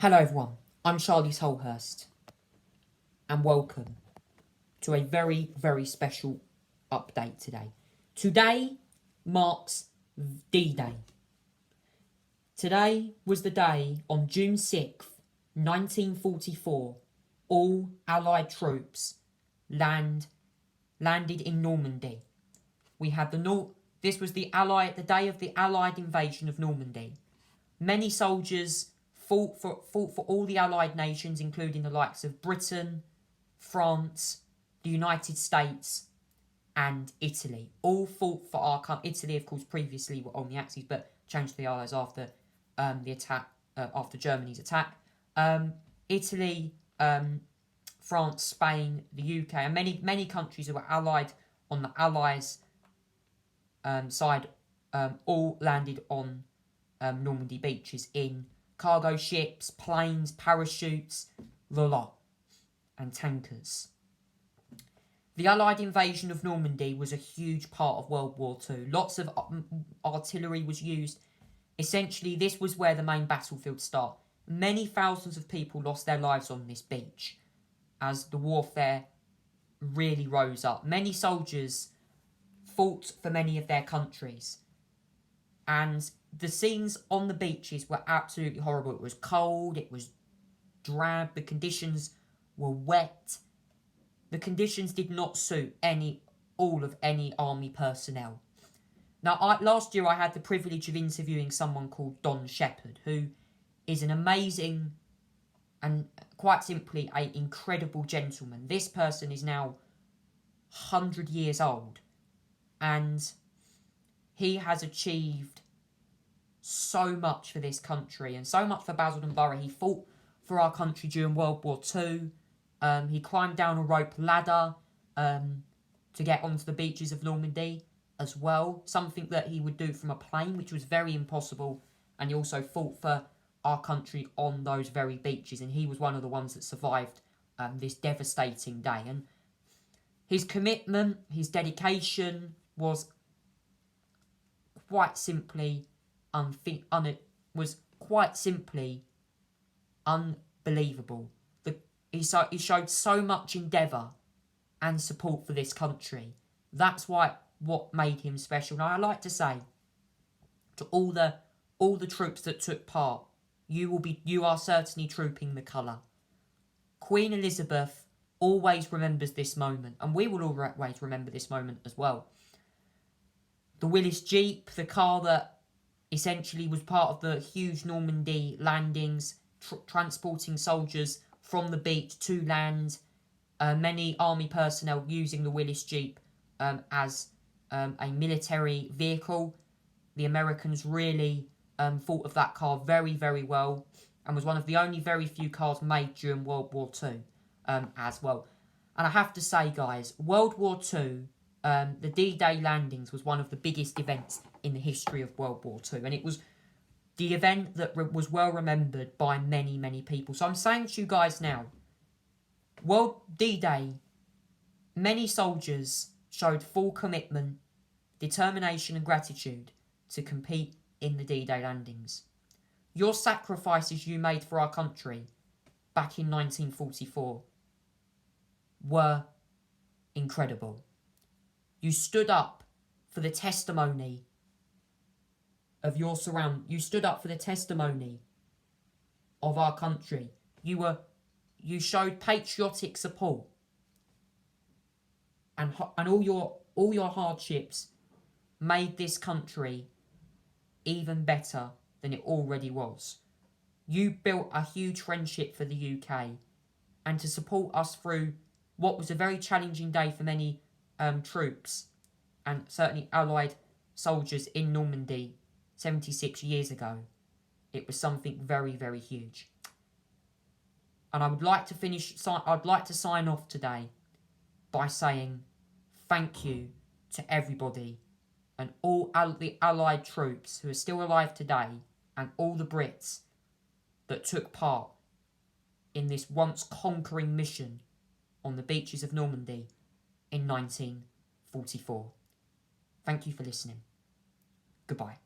Hello everyone, I'm Charlie Tolhurst and welcome to a very, very special update today. Today marks D-Day. Today was the day on June 6th, 1944, all Allied troops landed in Normandy. We had this was the day of the Allied invasion of Normandy. Many soldiers fought for all the Allied nations, including the likes of Britain, France, the United States, and Italy. All fought for our country. Italy, of course, previously were on the Axis, but changed to the Allies after the attack, after Germany's attack. Italy, France, Spain, the UK, and many countries who were allied on the Allies' side, all landed on Normandy beaches in cargo ships, planes, parachutes, the lot, and tankers. The Allied invasion of Normandy was a huge part of World War II. Lots of artillery was used. Essentially, this was where the main battlefield started. Many thousands of people lost their lives on this beach as the warfare really rose up. Many soldiers fought for many of their countries. And the scenes on the beaches were absolutely horrible. It was cold, it was drab, the conditions were wet. The conditions did not suit all of any army personnel. Now, last year I had the privilege of interviewing someone called Don Shepherd, who is an amazing and quite simply an incredible gentleman. This person is now 100 years old, and he has achieved so much for this country and so much for Basildon Borough. He fought for our country during World War II. He climbed down a rope ladder to get onto the beaches of Normandy as well. Something that he would do from a plane, which was very impossible. And he also fought for our country on those very beaches. And he was one of the ones that survived this devastating day. And his commitment, his dedication was quite simply unbelievable. He showed so much endeavour and support for this country. That's what made him special. Now, I like to say to all the troops that took part, you are certainly trooping the colour. Queen Elizabeth always remembers this moment, and we will always remember this moment as well. The Willis Jeep, the car that essentially was part of the huge Normandy landings, transporting soldiers from the beach to land. Many army personnel using the Willis Jeep as a military vehicle. The Americans really thought of that car very, very well, and was one of the only very few cars made during World War II as well. And I have to say, guys, World War II, the D-Day landings was one of the biggest events in the history of World War II. And it was the event that was well remembered by many, many people. So I'm saying to you guys now, D-Day, many soldiers showed full commitment, determination and gratitude to compete in the D-Day landings. Your sacrifices you made for our country back in 1944 were incredible. You stood up for the testimony of your You stood up for the testimony of our country. You showed patriotic support, and all your hardships made this country even better than it already was. You built a huge friendship for the UK, and to support us through what was a very challenging day for many troops, and certainly Allied soldiers in Normandy 76 years ago. It was something very, very huge. And I'd like to sign off today by saying thank you to everybody and all the Allied troops who are still alive today, and all the Brits that took part in this once conquering mission on the beaches of Normandy in 1944. Thank you for listening. Goodbye.